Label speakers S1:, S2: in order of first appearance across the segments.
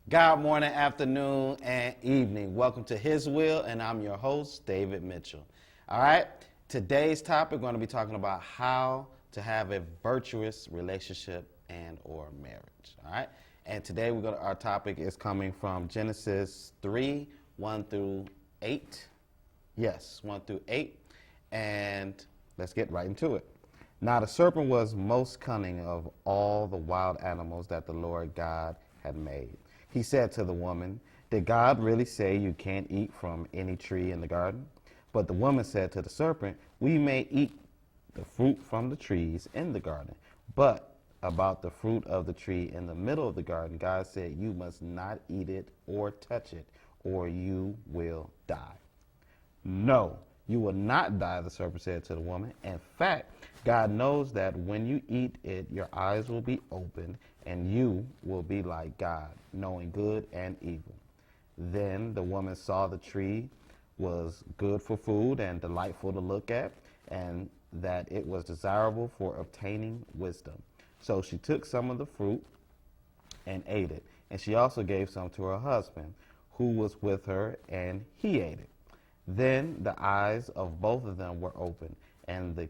S1: God morning, afternoon, and evening. Welcome to His Will, and I'm your host, David Mitchell. All right, today's topic, we're going to be talking about how to have a virtuous relationship and or marriage. All right, and today our topic is coming from Genesis 3, 1 through 8. Yes, 1 through 8, and let's get right into it. Now the serpent was most cunning of all the wild animals that the Lord God had made. He said to the woman, "Did God really say you can't eat from any tree in the garden?" But the woman said to the serpent, "We may eat the fruit from the trees in the garden. But about the fruit of the tree in the middle of the garden, God said, you must not eat it or touch it, or you will die." "No, you will not die," the serpent said to the woman. "In fact, God knows that when you eat it, your eyes will be opened, and you will be like God, knowing good and evil." Then the woman saw the tree was good for food and delightful to look at, and that it was desirable for obtaining wisdom. So she took some of the fruit and ate it, and she also gave some to her husband, who was with her, and he ate it. Then the eyes of both of them were opened, and they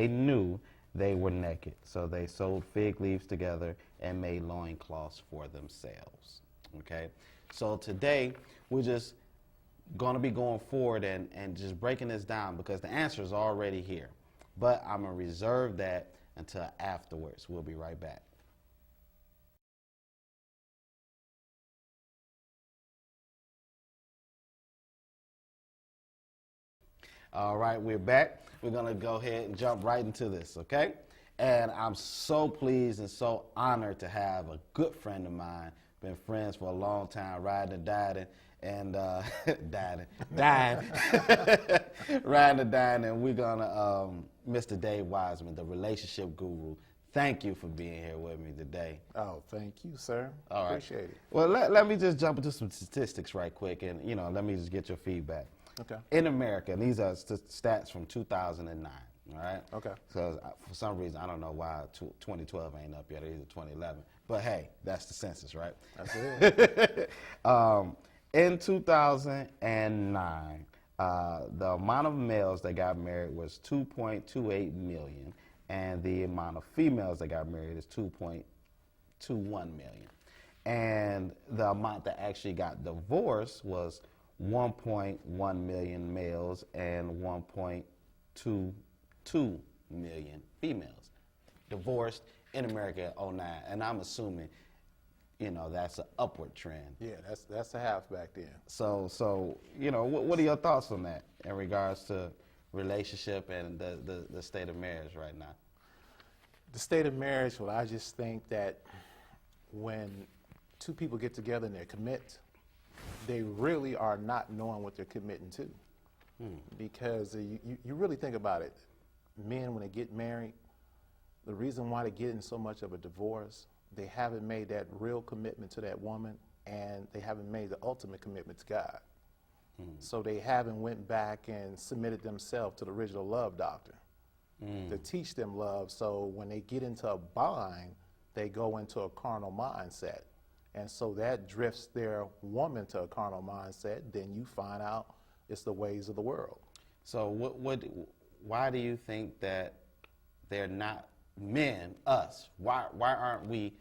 S1: knew they were naked. So they sewed fig leaves together and made loincloths for themselves. Okay, so today we're just going to be going forward and just breaking this down, because the answer is already here. But I'm going to reserve that until afterwards. We'll be right back. All right, we're back. We're going to go ahead and jump right into this, okay? And I'm so pleased and so honored to have a good friend of mine, been friends for a long time, riding and dining, and riding and dining, and we're going to, Mr. Dave Wiseman, the relationship guru. Thank you for being here with me today.
S2: Oh, thank you, sir.
S1: All right.
S2: Appreciate it.
S1: Well, let me just jump into some statistics right quick, and, let me just get your feedback.
S2: Okay.
S1: In America, and these are stats from 2009, all right?
S2: Okay.
S1: So for some reason, I don't know why 2012 ain't up yet, or either 2011. But hey, that's the census, right?
S2: That's it.
S1: In 2009, the amount of males that got married was 2.28 million, and the amount of females that got married is 2.21 million. And the amount that actually got divorced was 1.1 million males and 1.22 million females divorced in America in 2009. And I'm assuming, that's an upward trend.
S2: Yeah, that's the half back then.
S1: So what are your thoughts on that in regards to relationship and the state of marriage right now?
S2: The state of marriage, well, I just think that when two people get together and they commit, they really are not knowing what they're committing to. Because you really think about it, men, when they get married, the reason why they get in so much of a divorce, they haven't made that real commitment to that woman, and they haven't made the ultimate commitment to God. So they haven't went back and submitted themselves to the original love doctrine to teach them love. So when they get into a bind, they go into a carnal mindset. And so that drifts their woman to a carnal mindset. Then you find out it's the ways of the world.
S1: So why do you think that they're not men, us? Why aren't we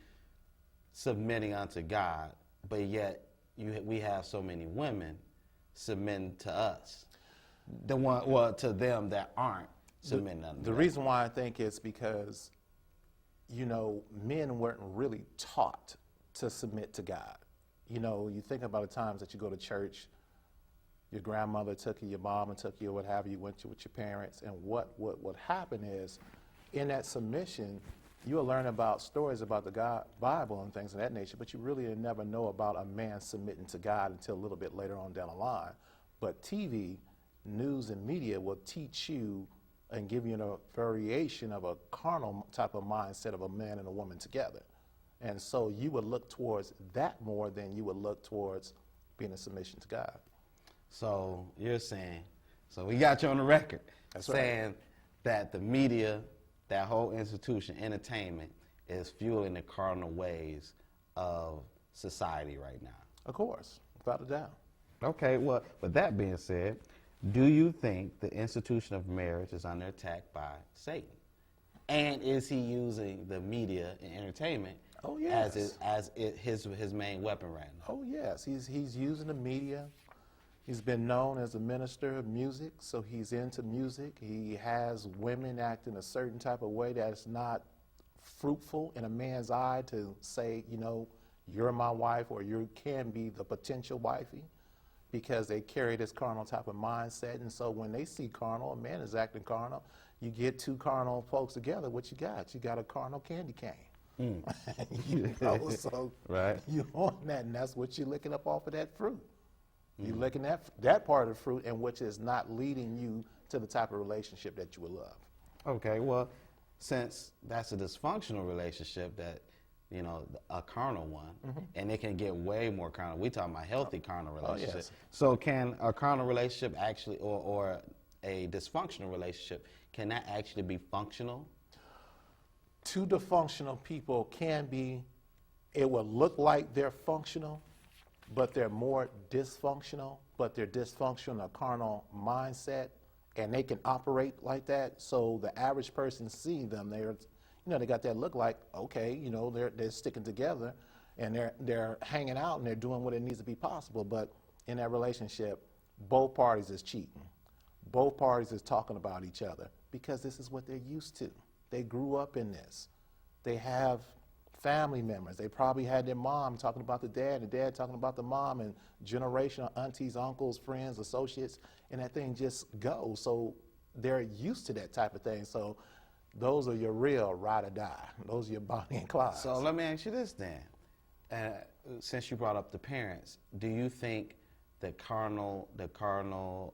S1: submitting unto God, but yet we have so many women submitting to us? To them that aren't submitting unto God.
S2: The reason why I think it's because, men weren't really taught to submit to God. You think about the times that you go to church, your grandmother took you, your mom took you, or what have you, went with your parents, and what happened is, in that submission, you'll learn about stories about the God Bible and things of that nature, but you really never know about a man submitting to God until a little bit later on down the line. But TV, news, and media will teach you and give you a variation of a carnal type of mindset of a man and a woman together. And so you would look towards that more than you would look towards being in submission to God.
S1: So you're saying, so we got you on the record saying
S2: right.
S1: that the media, that whole institution, entertainment, is fueling the cardinal ways of society right now.
S2: Of course, without a doubt.
S1: Okay, well, with that being said, do you think the institution of marriage is under attack by Satan? And is he using the media and entertainment
S2: yes.
S1: his main weapon right now?
S2: Oh, yes. He's using the media. He's been known as a minister of music, so he's into music. He has women acting a certain type of way that's not fruitful in a man's eye to say, you're my wife or you can be the potential wifey, because they carry this carnal type of mindset. And so when they see carnal, a man is acting carnal, you get two carnal folks together, what you got? You got a carnal candy cane. So
S1: right.
S2: you want that, and that's what you're licking up off of that fruit. You're licking that part of the fruit, and which is not leading you to the type of relationship that you would love.
S1: Okay, well, since that's a dysfunctional relationship, that a carnal one, and it can get way more carnal. We talking about healthy carnal relationship.
S2: Yes.
S1: So can a carnal relationship actually, or a dysfunctional relationship, can that actually be functional?
S2: Two dysfunctional people can be, it will look like they're functional, but they're more dysfunctional, but they're dysfunctional in a carnal mindset, and they can operate like that. So the average person seeing them, they got that look like, okay, they're sticking together, and they're hanging out, and they're doing what it needs to be possible. But in that relationship, both parties is cheating. Both parties is talking about each other, because this is what they're used to. They grew up in this. They have family members. They probably had their mom talking about the dad, and dad talking about the mom, and generational aunties, uncles, friends, associates, and that thing just goes. So they're used to that type of thing. So those are your real ride or die. Those are your Bonnie and Clyde.
S1: So let me ask you this then. Since you brought up the parents, do you think the carnal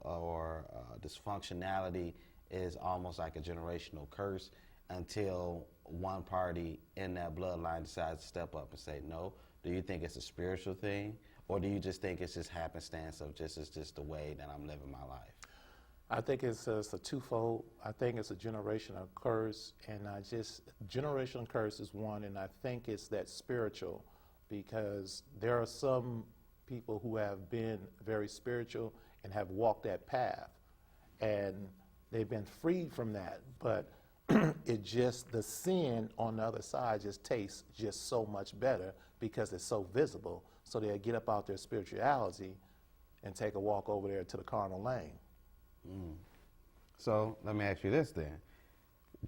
S1: or dysfunctionality is almost like a generational curse until one party in that bloodline decides to step up and say no? Do you think it's a spiritual thing, or do you just think it's just happenstance of it's just the way that I'm living my life?
S2: I think it's a twofold. I think it's a generational curse, and generational curse is one, and I think it's that spiritual, because there are some people who have been very spiritual and have walked that path, and they've been freed from that, but the sin on the other side just tastes just so much better because it's so visible. So they'll get up out their spirituality and take a walk over there to the carnal lane.
S1: So let me ask you this then.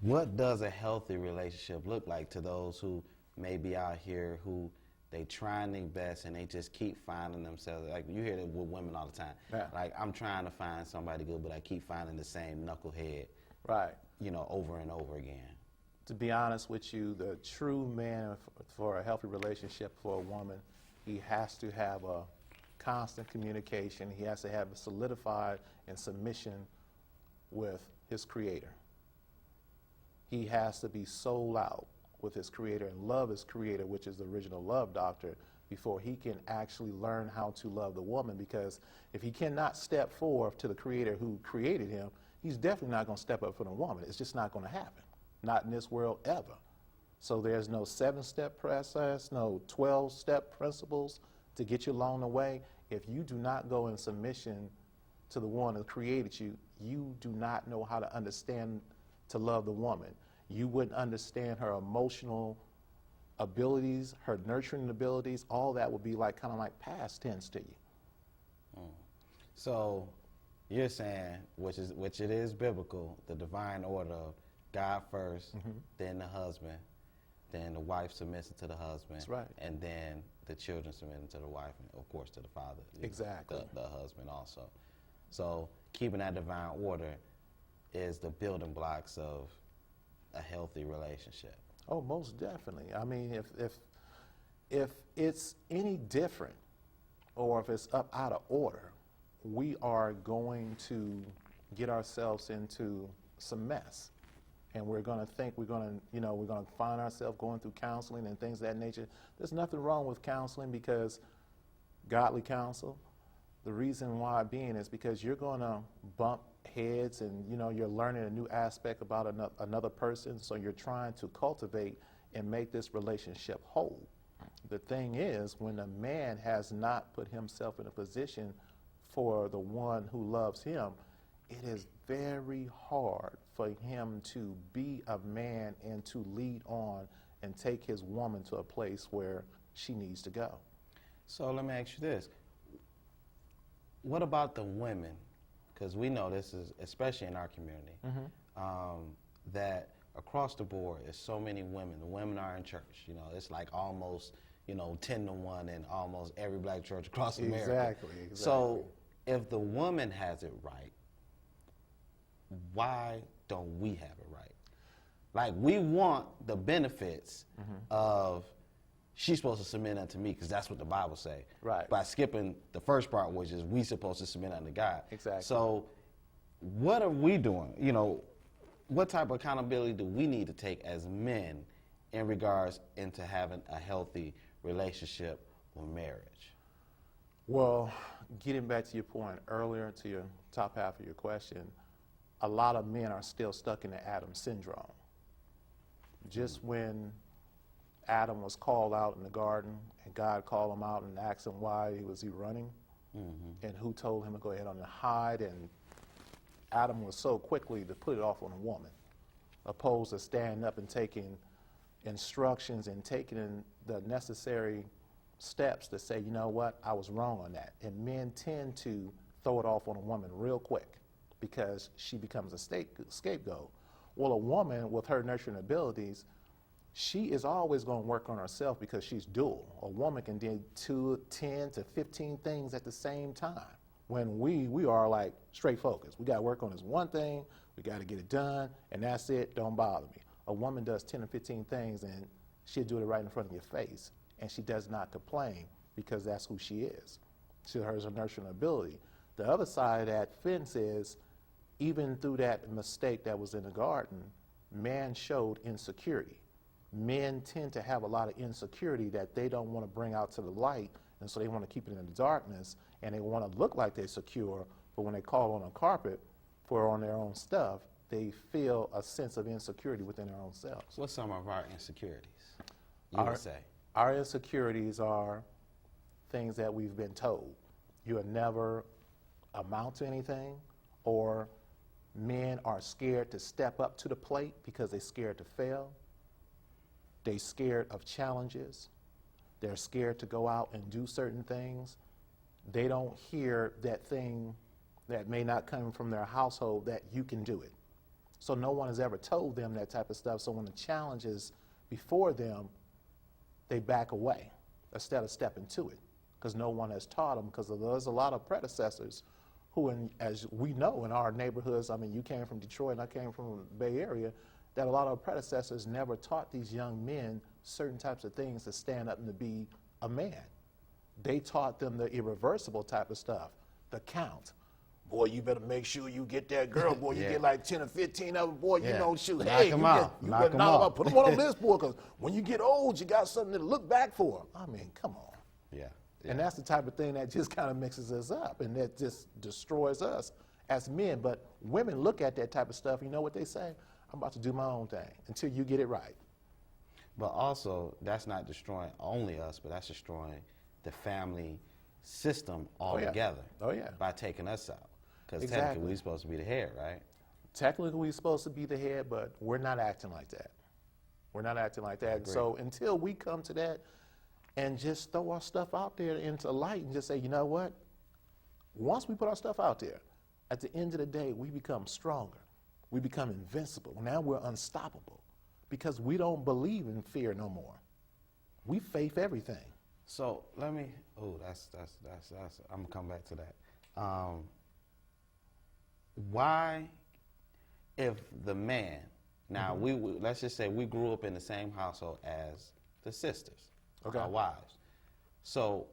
S1: What does a healthy relationship look like to those who may be out here who they trying their best and they just keep finding themselves? Like you hear that with women all the time.
S2: Yeah.
S1: Like, I'm trying to find somebody good, but I keep finding the same knucklehead.
S2: Right.
S1: Over and over again.
S2: To be honest with you, the true man for a healthy relationship for a woman, he has to have a constant communication. He has to have a solidified and submission with his creator. He has to be sold out with his creator and love his creator, which is the original love doctrine, before he can actually learn how to love the woman. Because if he cannot step forth to the creator who created him, he's definitely not going to step up for the woman. It's just not going to happen. Not in this world ever. So there's no 7-step process, no 12-step principles to get you along the way. If you do not go in submission to the one who created you, you do not know how to understand to love the woman. You wouldn't understand her emotional abilities, her nurturing abilities. All that would be kind of like past tense to you.
S1: So you're saying, which it is biblical, the divine order of God first, then the husband, then the wife submitting to the husband.
S2: That's right.
S1: And then the children submitting to the wife, and of course to the father.
S2: Exactly.
S1: The husband also. So keeping that divine order is the building blocks of a healthy relationship.
S2: Oh, most definitely. I mean, if it's any different, or if it's up out of order, we are going to get ourselves into some mess. And we're going to think we're going to find ourselves going through counseling and things of that nature. There's nothing wrong with counseling, because godly counsel, the reason why being is because you're going to bump heads, and you're learning a new aspect about another person, so you're trying to cultivate and make this relationship whole. The thing is, when a man has not put himself in a position for the one who loves him, it is very hard for him to be a man and to lead on and take his woman to a place where she needs to go.
S1: So let me ask you this. What about the women? Because we know this is, especially in our community, that across the board, there's so many women. The women are in church. You know, it's like almost, 10-1 in almost every black church across America.
S2: Exactly.
S1: So if the woman has it right, why don't we have it right? Like, we want the benefits of she's supposed to submit unto me because that's what the Bible say.
S2: Right.
S1: By skipping the first part, which is we supposed to submit unto God.
S2: Exactly.
S1: So what are we doing? What type of accountability do we need to take as men in regards into having a healthy relationship or marriage?
S2: Well, getting back to your point earlier, to your top half of your question, a lot of men are still stuck in the Adam syndrome. Just when Adam was called out in the garden and God called him out and asked him why was he running and who told him to go ahead and hide, and Adam was so quickly to put it off on a woman, opposed to standing up and taking instructions and taking the necessary steps to say, you know what, I was wrong on that. And men tend to throw it off on a woman real quick because she becomes a scapegoat. Well, a woman with her nurturing abilities, she is always going to work on herself because she's dual. A woman can do 10 to 15 things at the same time. When we are like straight focused. We got to work on this one thing, we got to get it done, and that's it, don't bother me. A woman does 10 or 15 things and she'll do it right in front of your face, and she does not complain because that's who she is. She has a nurturing ability. The other side of that fence is, even through that mistake that was in the garden, man showed insecurity. Men tend to have a lot of insecurity that they don't want to bring out to the light, and so they want to keep it in the darkness, and they want to look like they're secure, but when they call on a carpet for on their own stuff, they feel a sense of insecurity within their own selves.
S1: What's some of our insecurities, you would say?
S2: Our insecurities are things that we've been told. You'll never amount to anything, or men are scared to step up to the plate because they're scared to fail. They're scared of challenges. They're scared to go out and do certain things. They don't hear that thing that may not come from their household that you can do it. So no one has ever told them that type of stuff. So when the challenge is before them, they back away instead of stepping to it because no one has taught them, because there's a lot of predecessors who, as we know in our neighborhoods, I mean, you came from Detroit and I came from the Bay Area, that a lot of predecessors never taught these young men certain types of things to stand up and to be a man. They taught them the irreversible type of stuff, the count. Boy, you better make sure you get that girl. Boy, you get like 10 or 15 of them. Boy, you know, shoot.
S1: Knock
S2: hey,
S1: them
S2: you
S1: out.
S2: you
S1: Knock
S2: better
S1: them
S2: knock 'em
S1: out.
S2: out. Put them on the list, boy, because when you get old, you got something to look back for. I mean, come on.
S1: Yeah.
S2: And that's the type of thing that just kind of mixes us up and that just destroys us as men. But women look at that type of stuff, you know what they say? I'm about to do my own thing until you get it right.
S1: But also, that's not destroying only us, but that's destroying the family system altogether.
S2: Oh, yeah.
S1: By taking us out. Because
S2: Exactly.
S1: technically we're supposed to be the head, right?
S2: Technically, we're supposed to be the head, but we're not acting like that. We're not acting like that.
S1: agree.
S2: So until we come to that and just throw our stuff out there into light and just say, you know what? Once we put our stuff out there, at the end of the day, we become stronger. We become invincible. Now we're unstoppable because we don't believe in fear no more. We faith everything.
S1: So let me, that's I'm gonna come back to that. Why, if the man, now we let's just say we grew up in the same household as the sisters,
S2: Okay.
S1: our wives. So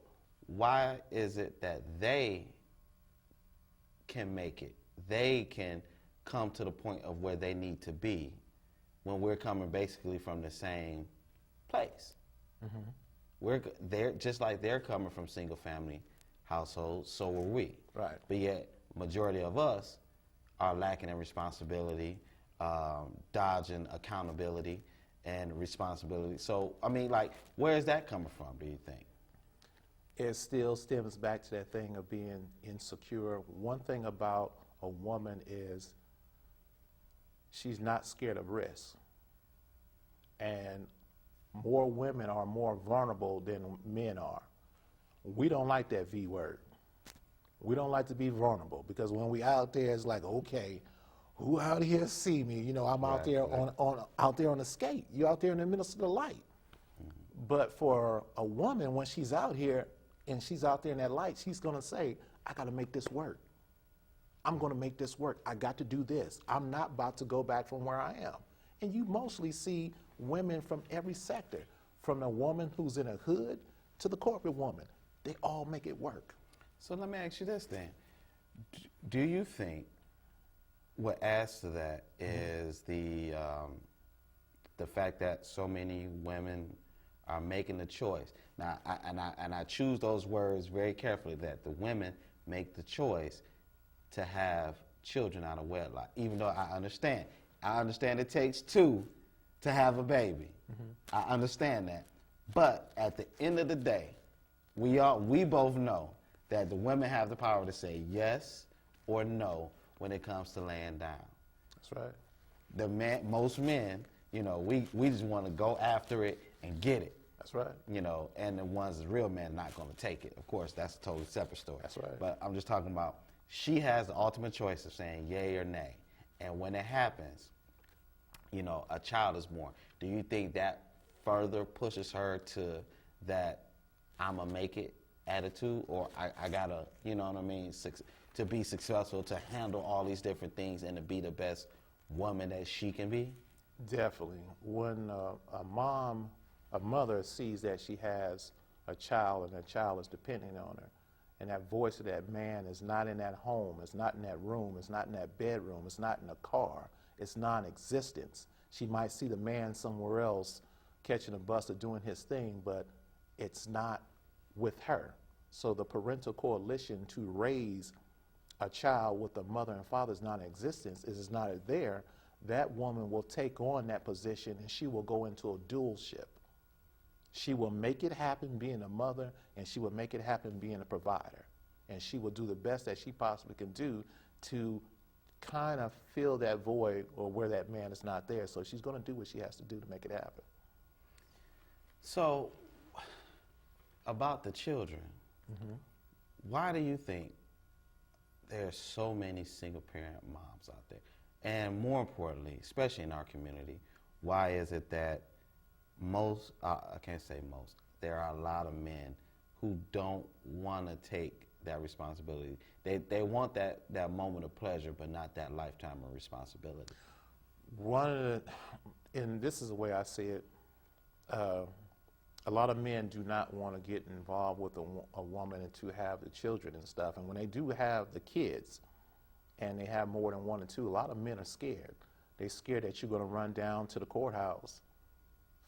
S1: why is it that they can make it? They can come to the point of where they need to be when we're coming basically from the same place. They're just like they're coming from single family households, so are we.
S2: Right.
S1: But yet, majority of us are lacking in responsibility, dodging accountability, and responsibility. So, I mean, like, where is that coming from, do you think?
S2: It still stems back to that thing of being insecure. One thing about a woman is she's not scared of risk. And more women are more vulnerable than men are. We don't like that V word. We don't like to be vulnerable because when we out there, it's like, okay, who out here see me? You know, I'm out there out there on the skate. You're out there in the middle of the light. But for a woman, when she's out here and she's out there in that light, she's gonna say, I gotta make this work. I'm gonna make this work. I got to do this. I'm not about to go back from where I am. And you mostly see women from every sector, from the woman who's in a hood to the corporate woman. They all make it work.
S1: So let me ask you this then. Do you think what adds to that is the fact that so many women are making the choice? Now, I choose those words very carefully, that the women make the choice to have children out of wedlock, even though I understand it takes two to have a baby. I understand that. But at the end of the day, we both know that the women have the power to say yes or no when it comes to laying down.
S2: That's right.
S1: Most men, you know, we just want to go after it and get it.
S2: That's right.
S1: You know, and the ones, the real men, not going to take it. Of course, that's a totally separate story.
S2: That's right.
S1: But I'm just talking about, she has the ultimate choice of saying yay or nay. And when it happens, you know, a child is born. Do you think that further pushes her to that I'm going to make it attitude, or I got to, you know what I mean, to be successful, to handle all these different things and to be the best woman that she can be?
S2: Definitely. When a mother sees that she has a child and that child is depending on her, and that voice of that man is not in that home, it's not in that room, it's not in that bedroom, it's not in the car, it's non-existence. She might see the man somewhere else catching a bus or doing his thing, but it's not with her. So the parental coalition to raise a child with a mother and father's non-existence is not there. That woman will take on that position and she will go into a dualship. She will make it happen being a mother, and she will make it happen being a provider. And she will do the best that she possibly can do to kind of fill that void or where that man is not there. So she's going to do what she has to do to make it happen.
S1: So, about the children, why do you think there are so many single-parent moms out there? And more importantly, especially in our community, why is it that most, I can't say most, there are a lot of men who don't want to take that responsibility? They want that moment of pleasure, but not that lifetime of responsibility.
S2: And this is the way I see it, a lot of men do not want to get involved with a woman and to have the children and stuff. And when they do have the kids, and they have more than one or two, a lot of men are scared. They're scared that you're going to run down to the courthouse,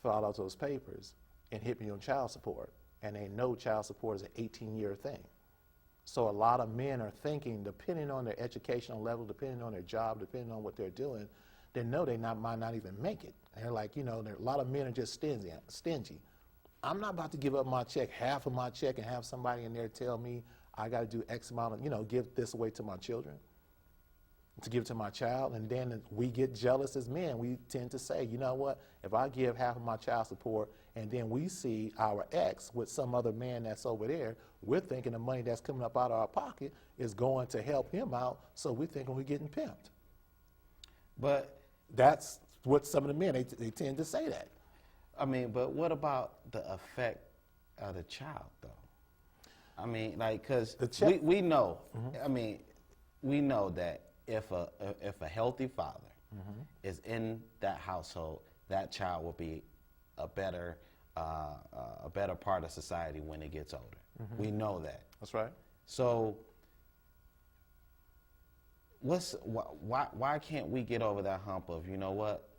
S2: fill out those papers, and hit me on child support. And they know child support is an 18-year thing. So a lot of men are thinking, depending on their educational level, depending on their job, depending on what they're doing, they know they might not even make it. And they're like, you know, a lot of men are just stingy. I'm not about to give up my check, half of my check, and have somebody in there tell me I got to do X amount of, you know, give this away to my children, to give it to my child. And then we get jealous as men. We tend to say, you know what, if I give half of my child support and then we see our ex with some other man that's over there, we're thinking the money that's coming up out of our pocket is going to help him out, so we're thinking we're getting pimped.
S1: But
S2: that's what some of the men, they tend to say that.
S1: I mean, but what about the effect of the child, though? I mean, like, because we know, I mean, we know that if a healthy father is in that household, that child will be a better part of society when it gets older. We know that.
S2: That's right.
S1: So, why can't we get over that hump of, you know what,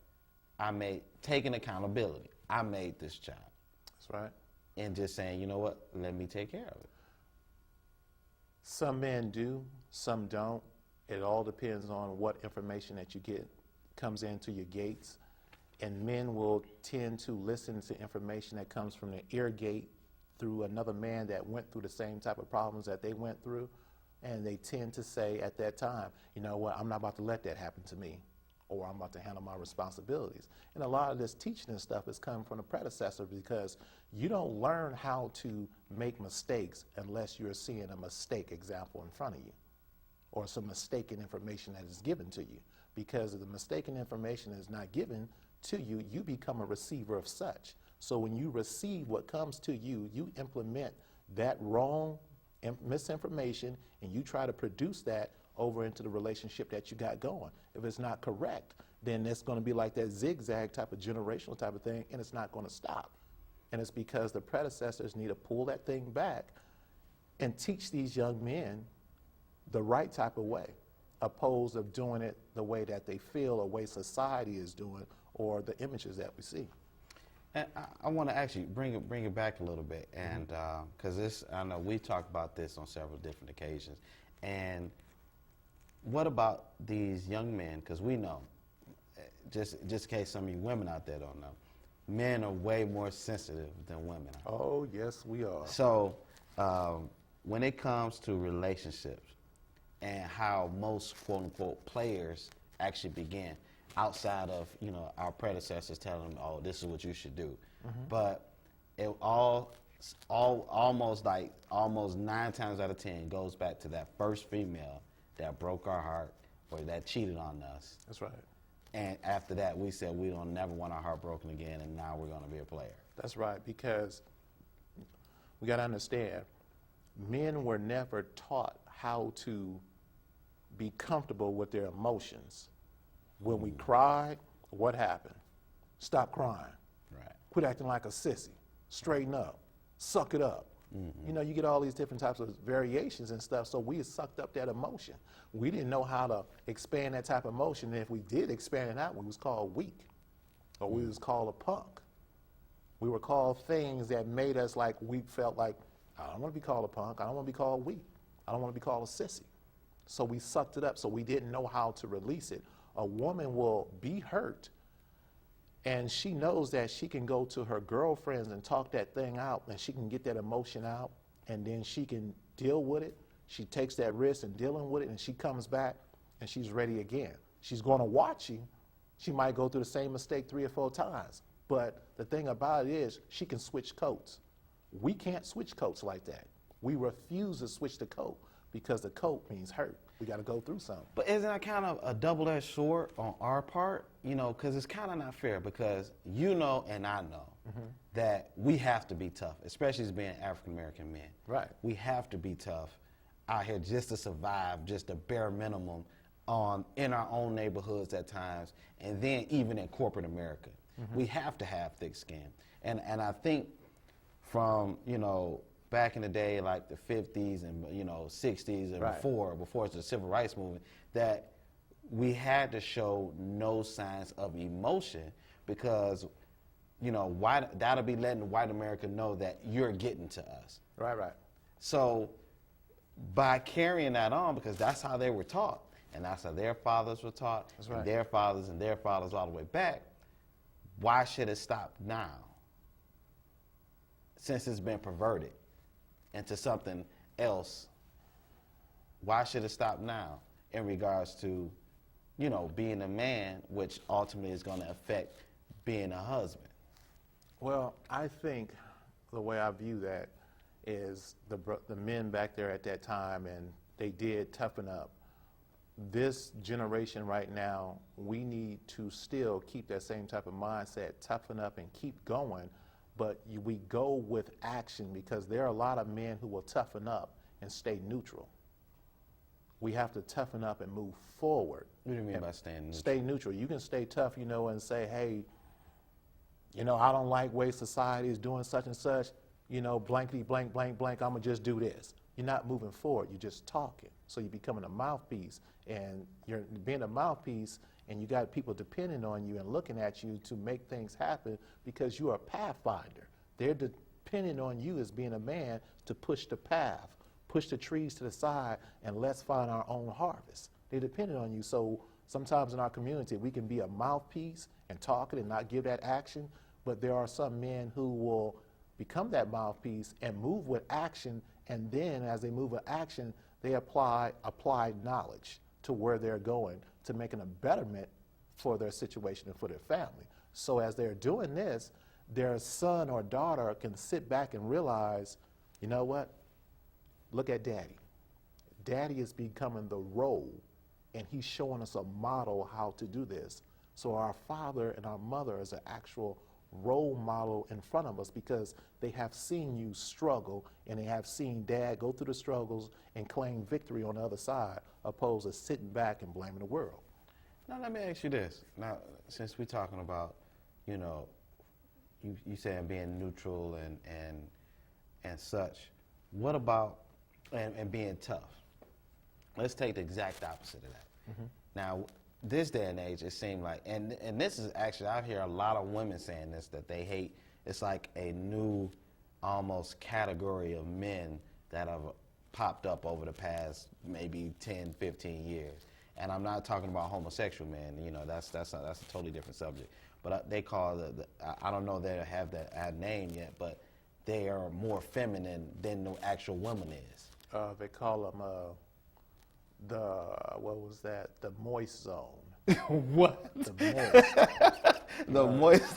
S1: taking accountability? I made this child.
S2: That's right.
S1: And just saying, you know what, let me take care of it.
S2: Some men do, some don't. It all depends on what information that you get comes into your gates. And men will tend to listen to information that comes from the ear gate through another man that went through the same type of problems that they went through. And they tend to say at that time, you know what, I'm not about to let that happen to me, or I'm about to handle my responsibilities. And a lot of this teaching and stuff is coming from the predecessor, because you don't learn how to make mistakes unless you're seeing a mistake example in front of you, or some mistaken information that is given to you. Because if the mistaken information is not given to you, you become a receiver of such. So when you receive what comes to you, you implement that wrong misinformation, and you try to produce that over into the relationship that you got going. If it's not correct, then it's going to be like that zigzag type of generational type of thing, and it's not going to stop. And it's because the predecessors need to pull that thing back and teach these young men the right type of way, opposed of doing it the way that they feel, or way society is doing, or the images that we see.
S1: And I want to actually bring it back a little bit, and because I know we talked about this on several different occasions. And what about these young men? Because we know, just in case some of you women out there don't know, men are way more sensitive than women are.
S2: Oh, yes, we are.
S1: So when it comes to relationships and how most quote unquote players actually begin, outside of, you know, our predecessors telling them, oh, this is what you should do. But it almost 9 times out of 10 goes back to that first female that broke our heart or that cheated on us.
S2: That's right.
S1: And after that, we said we don't never want our heart broken again, and now we're going to be a player.
S2: That's right, because we got to understand, men were never taught how to be comfortable with their emotions. When we cried, what happened? Stop crying.
S1: Right.
S2: Quit acting like a sissy. Straighten up. Suck it up. You know, you get all these different types of variations and stuff, so we sucked up that emotion. We didn't know how to expand that type of emotion, and if we did expand it out, we was called weak, or we was called a punk. We were called things that made us like, we felt like, I don't want to be called a punk, I don't want to be called weak, I don't want to be called a sissy. So we sucked it up, so we didn't know how to release it. A woman will be hurt, and she knows that she can go to her girlfriends and talk that thing out, and she can get that emotion out, and then she can deal with it. She takes that risk in dealing with it, and she comes back, and she's ready again. She's going to watch you. She might go through the same mistake 3 or 4 times, but the thing about it is she can switch coats. We can't switch coats like that. We refuse to switch the coat, because the coat means hurt. We got to go through something.
S1: But isn't that kind of a double-edged sword on our part? You know, because it's kind of not fair, because you know and I know that we have to be tough, especially as being African-American men.
S2: Right.
S1: We have to be tough out here just to survive, just the bare minimum in our own neighborhoods at times, and then even in corporate America. We have to have thick skin. And I think from, you know, back in the day, like the 50s and, you know, 60s and
S2: Right.
S1: before it's the civil rights movement, that we had to show no signs of emotion, because, you know, that'll be letting white America know that you're getting to us.
S2: Right, right.
S1: So by carrying that on, because that's how they were taught, and that's how their fathers were taught,
S2: That's right.
S1: and their fathers all the way back, why should it stop now, since it's been perverted into something else? Why should it stop now in regards to, you know, being a man, which ultimately is going to affect being a husband?
S2: Well, I think the way I view that is the men back there at that time, and they did toughen up. This generation right now, we need to still keep that same type of mindset, toughen up and keep going, but we go with action, because there are a lot of men who will toughen up and stay neutral. We have to toughen up and move forward.
S1: What do you mean by staying neutral?
S2: Stay neutral. You can stay tough, you know, and say, hey, you know, I don't like way society is doing such and such, you know, blankety blank, blank, blank, I'm going to just do this. You're not moving forward. You're just talking. So you're becoming a mouthpiece, and you're being a mouthpiece, and you got people depending on you and looking at you to make things happen, because you're a pathfinder. They're depending on you as being a man to push the path, push the trees to the side, and let's find our own harvest. They're depending on you. So Sometimes in our community, we can be a mouthpiece and talk it and not give that action, but there are some men who will become that mouthpiece and move with action, and then as they move with action, they apply knowledge to where they're going to making a betterment for their situation and for their family. So as they're doing this, their son or daughter can sit back and realize, you know what? Look at daddy. Daddy is becoming the role, and he's showing us a model how to do this. So our father and our mother is an actual role model in front of us because they have seen you struggle and they have seen dad go through the struggles and claim victory on the other side, opposed to sitting back and blaming the world.
S1: Now let me ask you this. Now, since we're talking about, you know, you saying being neutral and such, what about and being tough? Let's take the exact opposite of that. Mm-hmm. Now, this day and age, it seemed like, and this is actually, I hear a lot of women saying this, that they hate, it's like a new almost category of men that have popped up over the past maybe 10, 15 years. And I'm not talking about homosexual men, you know, that's a totally different subject. But they call I don't know they have that name yet, but they are more feminine than the actual woman is.
S2: They call them the moist zone.
S1: What?
S2: The moist.
S1: The moist.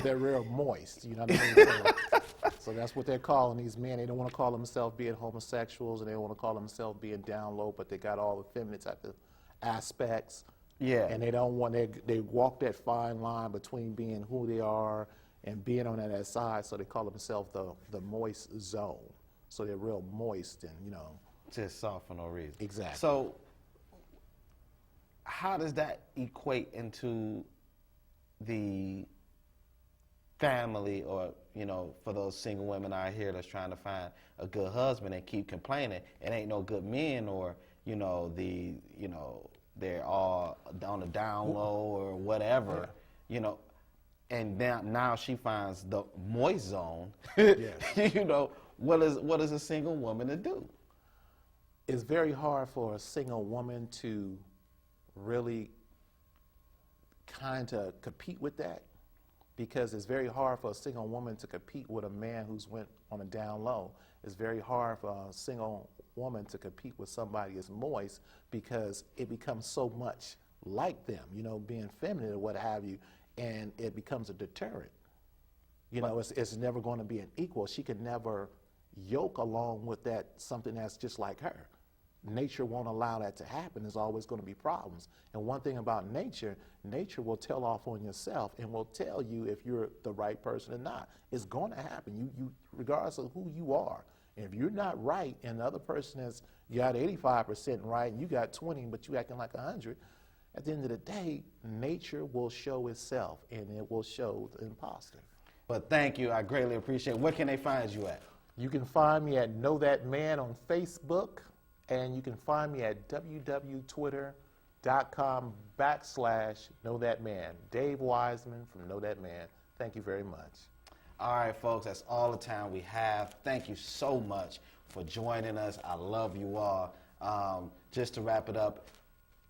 S2: They're real moist. You know what I mean? So that's what they're calling these men. They don't want to call themselves being homosexuals, and they don't want to call themselves being down low, but they got all the feminine type of aspects.
S1: Yeah.
S2: And they don't want they walk that fine line between being who they are and being on that side. So they call themselves the moist zone. So they're real moist and, you know.
S1: Just soft for no reason.
S2: Exactly.
S1: So how does that equate into the family, or, you know, for those single women out here that's trying to find a good husband and keep complaining it ain't no good men, or, you know, they're all on the down low or whatever, you know, and now she finds the moist zone. You know, what is a single woman to do?
S2: It's very hard for a single woman to really kind of compete with that, because it's very hard for a single woman to compete with a man who's went on a down low. It's very hard for a single woman to compete with somebody that's moist, because it becomes so much like them, you know, being feminine or what have you, and it becomes a deterrent. You know, it's never going to be an equal. She can never yoke along with that something that's just like her. Nature won't allow that to happen. There's always going to be problems. And one thing about nature will tell off on yourself and will tell you if you're the right person or not. It's going to happen. You regardless of who you are. And if you're not right and the other person is, you got 85% right and you got 20, but you acting like 100, at the end of the day, nature will show itself and it will show the imposter.
S1: But thank you. I greatly appreciate it. Where can they find you at?
S2: You can find me at Know That Man on Facebook. And you can find me at www.twitter.com/Know That Man. Dave Wiseman from Know That Man. Thank you very much.
S1: All right, folks, that's all the time we have. Thank you so much for joining us. I love you all. Just to wrap it up,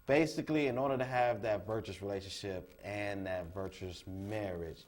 S1: basically, in order to have that virtuous relationship and that virtuous marriage,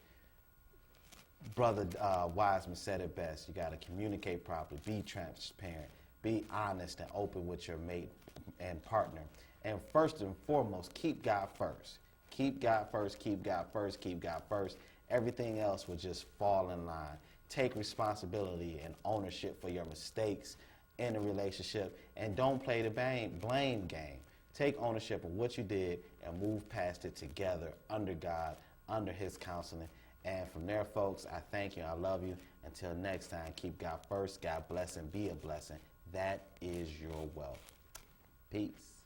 S1: Brother Wiseman said it best. You got to communicate properly, be transparent, be honest and open with your mate and partner. And first and foremost, keep God first. Keep God first, keep God first, keep God first. Everything else will just fall in line. Take responsibility and ownership for your mistakes in a relationship, and don't play the blame game. Take ownership of what you did and move past it together under God, under His counseling. And from there, folks, I thank you. I love you. Until next time, keep God first. God bless and be a blessing. That is your wealth. Peace.